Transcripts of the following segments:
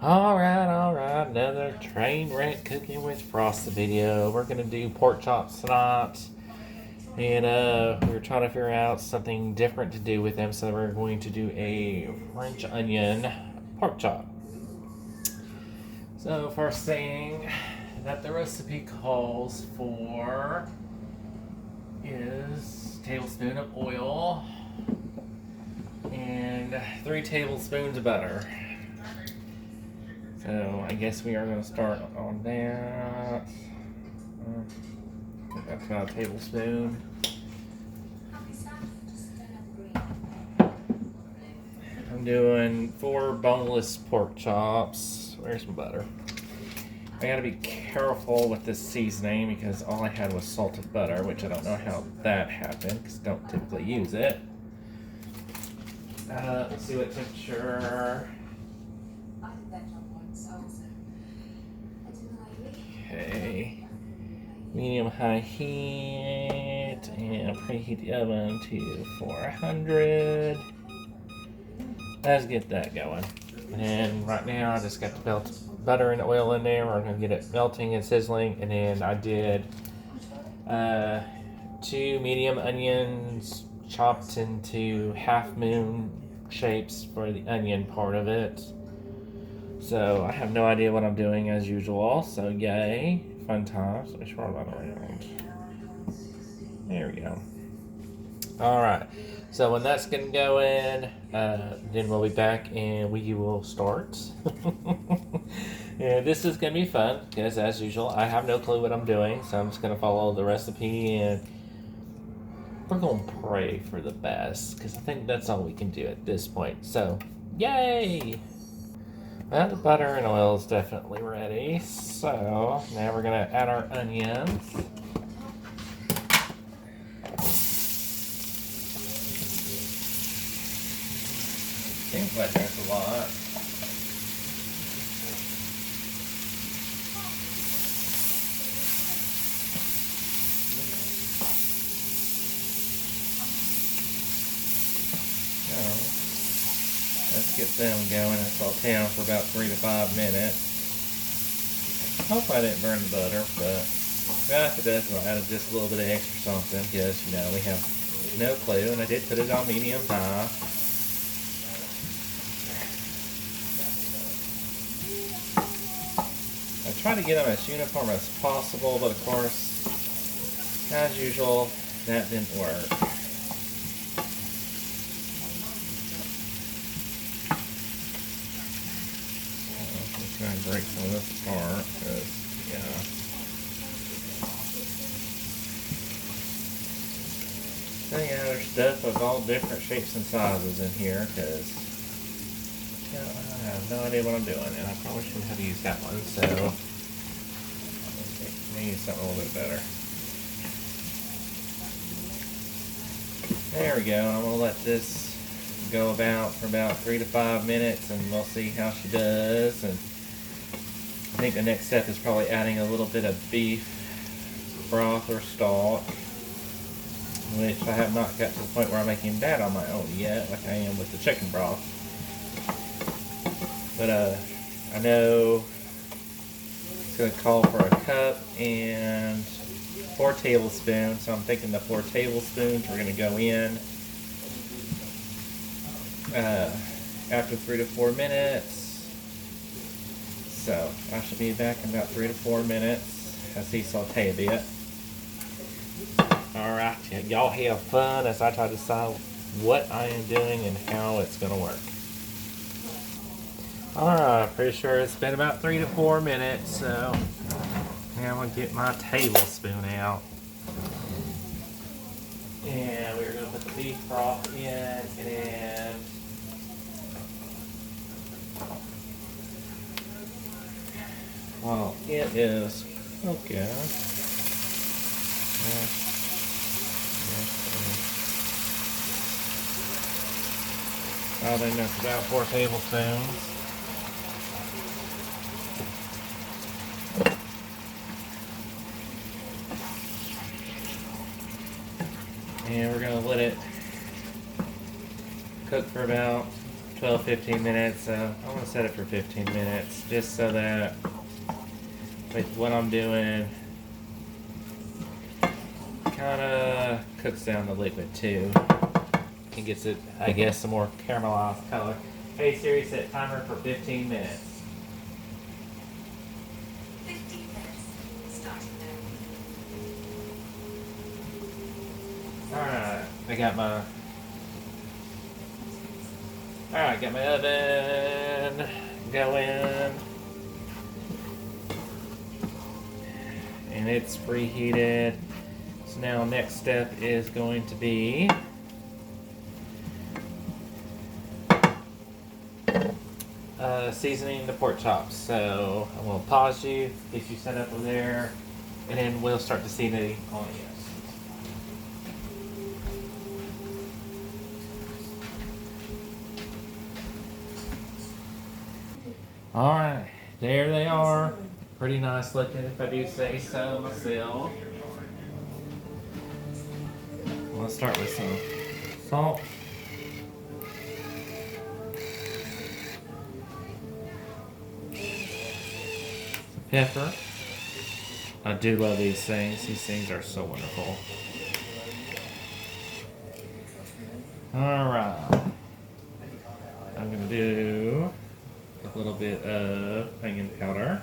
Alright, another Trainwreck cooking with Frosted video. We're gonna do pork chops tonight. And we're trying to figure out something different to do with them, so we're going to do a French onion pork chop. So first thing that the recipe calls for is a tablespoon of oil and 3 tablespoons of butter. So I guess we are going to start on that. That's about a tablespoon. I'm doing 4 boneless pork chops. Where's my butter? I gotta be careful with this seasoning because all I had was salted butter, which I don't know how that happened because I don't typically use it. Let's see what temperature. Okay. Medium high heat, and preheat the oven to 400. Let's get that going. And right now I just got the butter and oil in there. We're gonna get it melting and sizzling. And then I did 2 medium onions chopped into half moon shapes for the onion part of it. So I have no idea what I'm doing as usual. So yay, fun times. Let me swirl that around. There we go. All right. So when that's gonna go in, then we'll be back and we will start. And this is gonna be fun because, as usual, I have no clue what I'm doing. So I'm just gonna follow the recipe and we're gonna pray for the best because I think that's all we can do at this point. So, yay! Well, the butter and oil is definitely ready. So now we're gonna add our onions. Seems like there's a lot. Let's get them going and saute them for about 3 to 5 minutes. Hopefully I didn't burn the butter, but if it does, we'll add just a little bit of extra something because, you know, we have no clue, and I did put it on medium high. I try to get them as uniform as possible, but of course, as usual, that didn't work. Try and break some of this apart because, yeah. So yeah, there's stuff of all different shapes and sizes in here because, yeah, I have no idea what I'm doing, and I probably shouldn't have used that one, so I need something a little bit better. There we go. I'm going to let this go for about 3 to 5 minutes, and we'll see how she does. And I think the next step is probably adding a little bit of beef broth or stock, which I have not got to the point where I'm making that on my own yet, like I am with the chicken broth. But I know it's going to call for a cup and 4 tablespoons, so I'm thinking the 4 tablespoons are going to go in after 3 to 4 minutes. So I should be back in about 3 to 4 minutes as he saute a bit. Alright, y'all have fun as I try to decide what I am doing and how it's going to work. Alright, pretty sure it's been about 3 to 4 minutes, so now I'm going to get my tablespoon out. And we're going to put the beef broth in, and while it is cooking, I think that's about 4 tablespoons. And we're going to let it cook for about 12, 15 minutes. So I'm going to set it for 15 minutes just so that with what I'm doing kind of cooks down the liquid too. And gets it, I guess, some more caramelized color. Hey Siri, set timer for 15 minutes. 15 minutes. Starting now. Alright, got my oven going. And it's preheated. So now next step is going to be seasoning the pork chops. So I will pause you, get you set up over there, and then we'll start to seasoning on it. Alright, there they are. Pretty nice looking, if I do say so myself. Let's start with some salt. Some pepper. I do love these things. These things are so wonderful. Alright. I'm going to do a little bit of onion powder.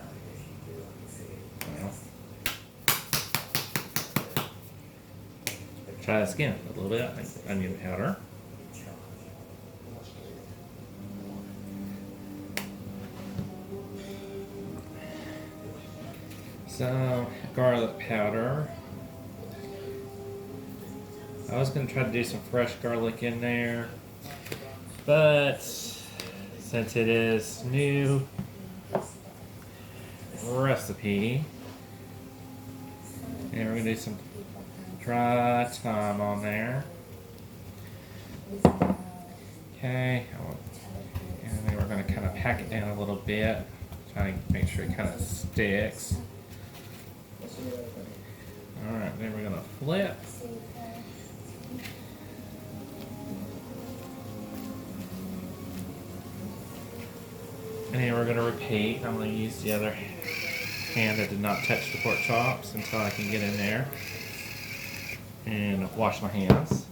Try this again. A little bit of onion powder. Some garlic powder. I was going to try to do some fresh garlic in there, but since it is new recipe, and we're going to do some dry thyme on there. Okay, and then we're going to kind of pack it down a little bit, try to make sure it kind of sticks. Alright, then we're going to flip. And then we're going to repeat. I'm going to use the other hand that did not touch the pork chops until I can get in there and wash my hands.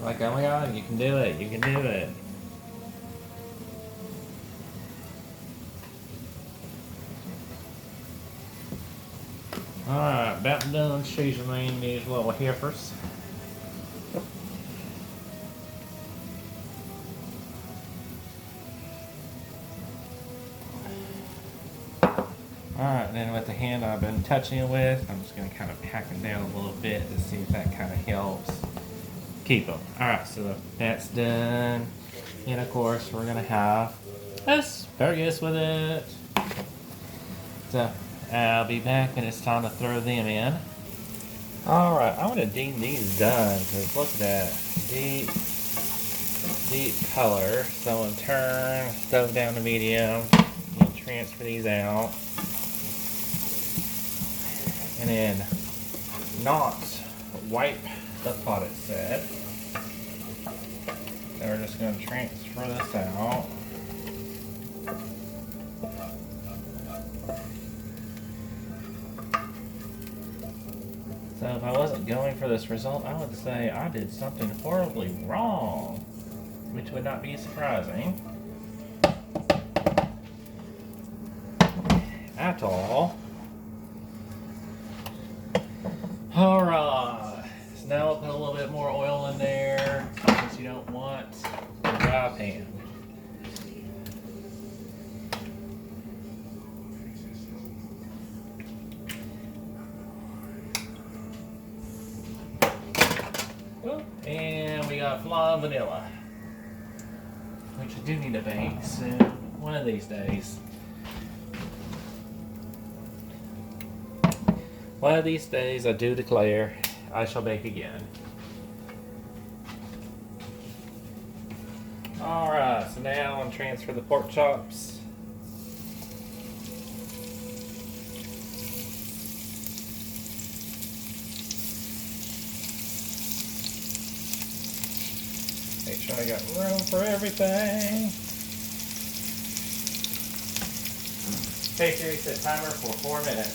Like, oh my god, you can do it, you can do it. Alright, about done seasoning these little heifers. Alright, then with the hand I've been touching it with, I'm just going to kind of pack them down a little bit to see if that kind of helps keep them. Alright, so that's done. And of course, we're going to have asparagus with it. So, I'll be back when it's time to throw them in. Alright, I'm going to deem these done, because look at that. Deep color. So in turn, stove down to medium, and transfer these out. And then not wipe the pot, it said. So we're just going to transfer this out. So if I wasn't going for this result, I would say I did something horribly wrong, which would not be surprising at all. Alright, so now we'll put a little bit more oil in there since you don't want a dry pan. Oh, and we got flan vanilla, which I do need to bake soon, one of these days. One of these days, I do declare, I shall bake again. Alright, so now I'm going to transfer the pork chops. Make sure I got room for everything. Hey Siri, set timer for 4 minutes.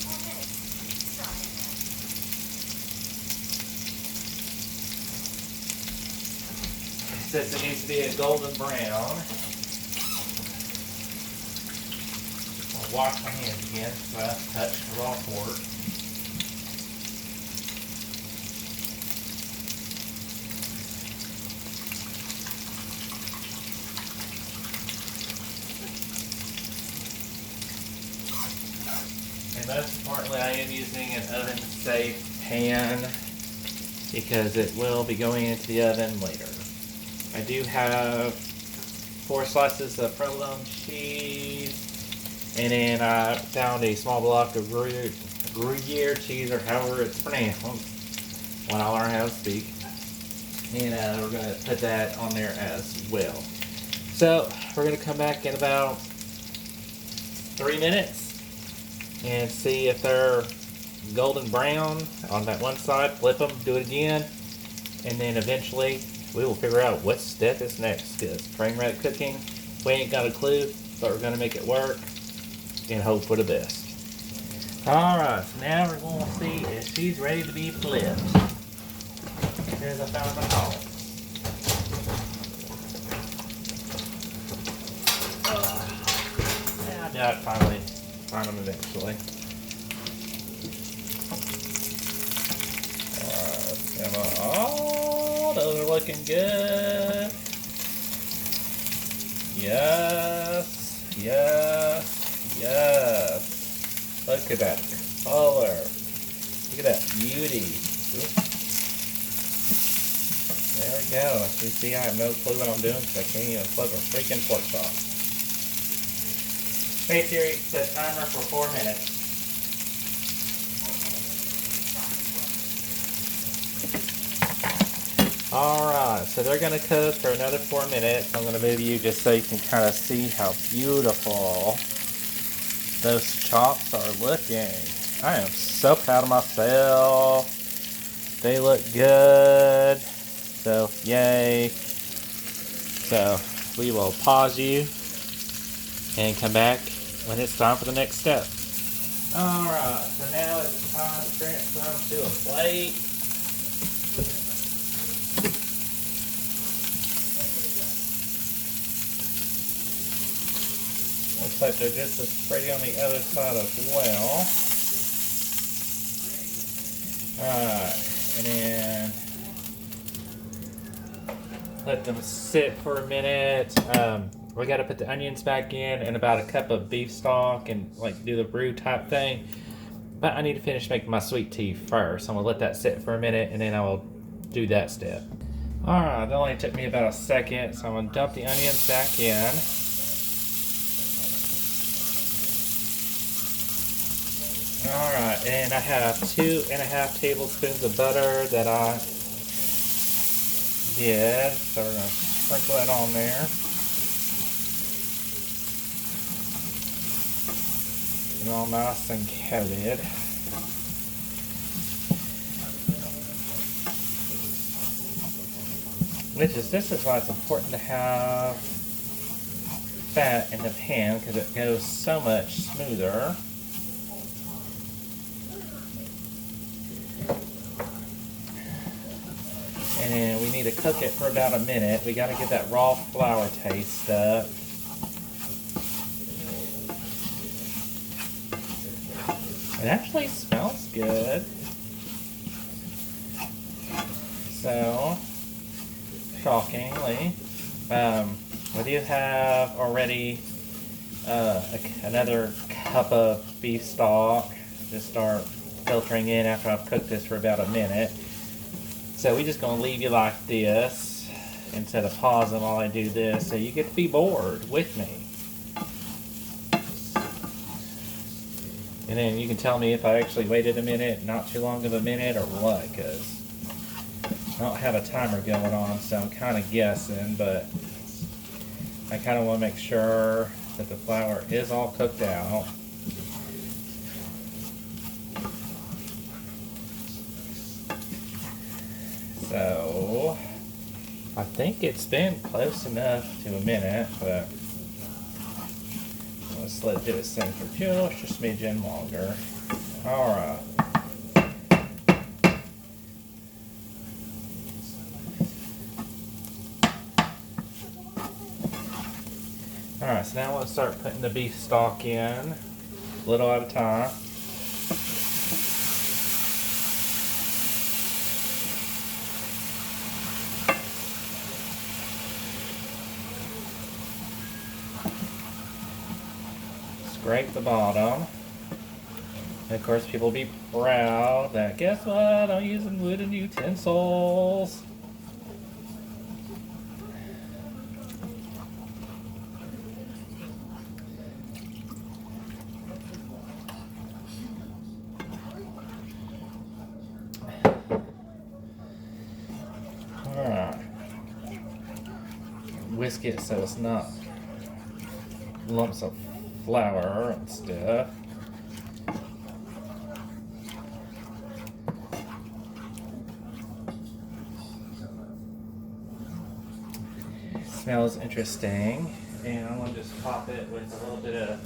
4 minutes. Starting now. Since it needs to be a golden brown, I'll wash my hands again so I don't touch the raw pork. And most importantly, I am using an oven-safe pan because it will be going into the oven later. I do have 4 slices of provolone cheese, and then I found a small block of Gruyere cheese, or however it's pronounced, when I learn how to speak. And we're going to put that on there as well. So we're going to come back in about 3 minutes and see if they're golden brown on that one side. Flip them, do it again, and then eventually we will figure out what step is next, because Trainwreck cooking, we ain't got a clue, but we're going to make it work and hope for the best. Alright, so now we're going to see if she's ready to be flipped. Here's I found my hole. Yeah, I doubt finally find them eventually. Alright, oh, those are looking good. Yes, yes, yes. Look at that color. Look at that beauty. There we go. As you see, I have no clue what I'm doing because I can't even flip a freaking pork chop. Hey Siri, set timer for 4 minutes. Alright, so they're going to cook for another 4 minutes. I'm going to move you just so you can kind of see how beautiful those chops are looking. I am so proud of myself. They look good. So, yay. So, we will pause you and come back when it's time for the next step. Alright, so now it's time to transfer them to a plate. Looks like they're just as pretty on the other side as well. Alright, and then let them sit for a minute. We got to put the onions back in and about a cup of beef stock and like do the brew type thing. But I need to finish making my sweet tea first. I'm going to let that sit for a minute and then I will do that step. Alright, that only took me about a second, so I'm going to dump the onions back in. Alright, and I have 2.5 tablespoons of butter that I did, so we're going to sprinkle that on there. And all nice and coated. This is why it's important to have fat in the pan, because it goes so much smoother. And then we need to cook it for about a minute. We got to get that raw flour taste up. It actually smells good. So, shockingly, we do have already another cup of beef stock. Just start filtering in after I've cooked this for about a minute. So we're just gonna leave you like this instead of pausing while I do this, so you get to be bored with me. And then you can tell me if I actually waited a minute, not too long of a minute, or what, because I don't have a timer going on, so I'm kind of guessing, but I kind of want to make sure that the flour is all cooked out. So I think it's been close enough to a minute, but let's let it do its thing for just a smidgen longer. Alright. Alright, so now let's start putting the beef stock in, a little at a time. Scrape the bottom. And of course, people will be proud that, guess what, I'm using wooden utensils. Alright. Whisk it so it's not lumps of flour and stuff. Smells interesting, and I'm gonna just pop it with a little bit of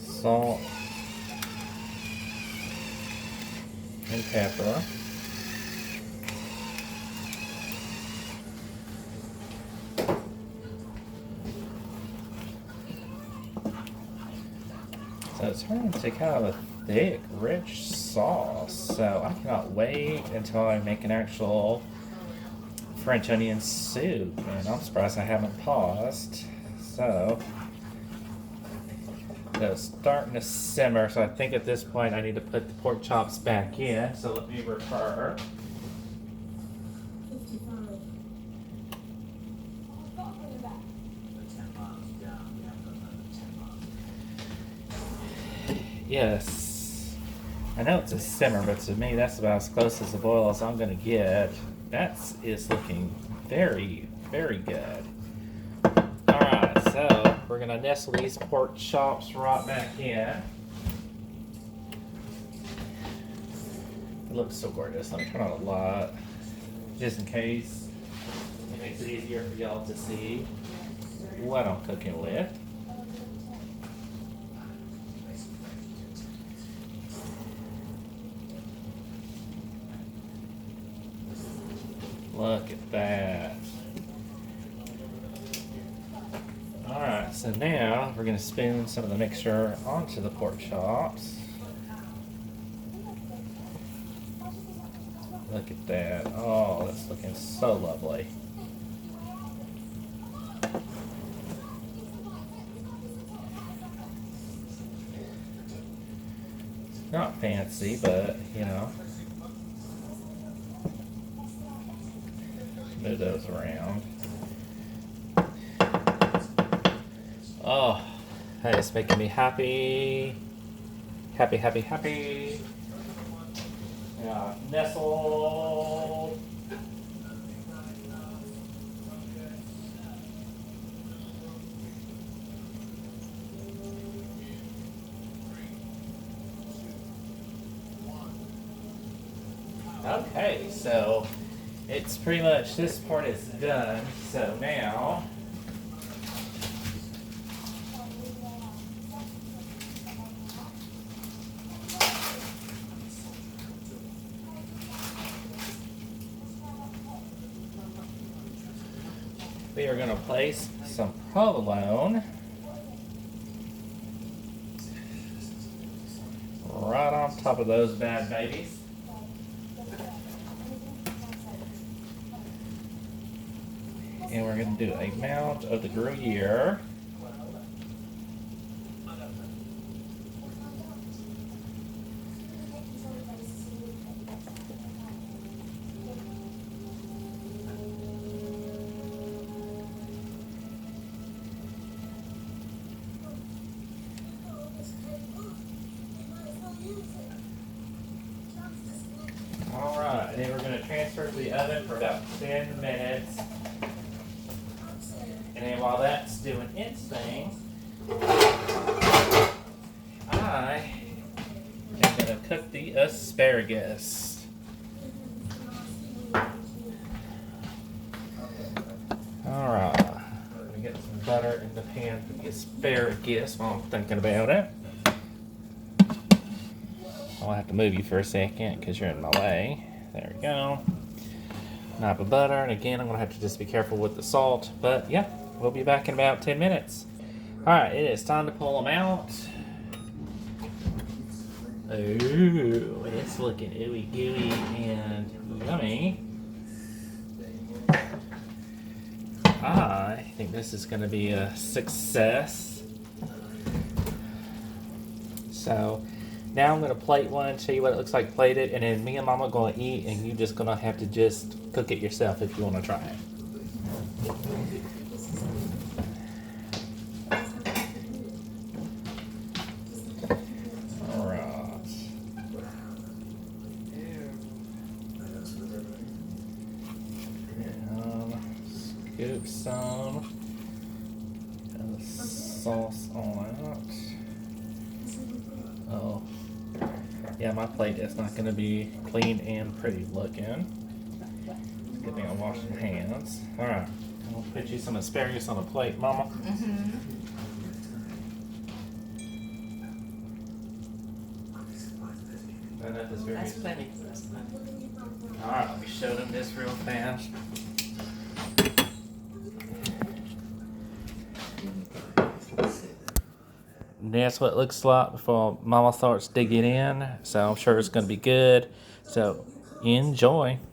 salt and pepper. So it's turned into kind of a thick, rich sauce. So I cannot wait until I make an actual French onion soup. And I'm surprised I haven't paused. So it's starting to simmer. So I think at this point I need to put the pork chops back in. So let me refer. Yes, I know it's a simmer, but to me that's about as close as a boil as I'm gonna get. That is looking very, very good. Alright, so we're gonna nestle these pork chops right back in. It looks so gorgeous. Let me turn on a lot, just in case it makes it easier for y'all to see what I'm cooking with. Look at that. Alright, so now we're going to spoon some of the mixture onto the pork chops. Look at that. Oh, that's looking so lovely. Not fancy, but you know. Move those around. Oh, that is making me happy. Happy, happy, happy. Yeah, nestled. Okay, so it's pretty much, this part is done, so now we are going to place some provolone right on top of those bad babies. And we're going to do a mount of the Gruyere. transfer to the oven for about 10 minutes. And then while that's doing its thing, I am going to cook the asparagus. Alright, I'm going to get some butter in the pan for the asparagus while I'm thinking about it. I'll have to move you for a second because you're in my way. There we go. Knob of butter, and again, I'm going to have to just be careful with the salt. But yeah, we'll be back in about 10 minutes. Alright, it is time to pull them out. Ooh, it's looking ooey gooey and yummy. I think this is going to be a success. So now I'm going to plate one, show you what it looks like plated, and then me and Mama are going to eat, and you're just going to have to just cook it yourself if you want to try it. Scoop some of the sauce on it. Oh, yeah, my plate is not going to be clean and pretty looking. Good thing I washed my hands. All right, I'll put you some asparagus on a plate, Mama. That's plenty. All right, let me show them this real fast. And that's what it looks like before Mama starts digging in. So I'm sure it's going to be good. So enjoy.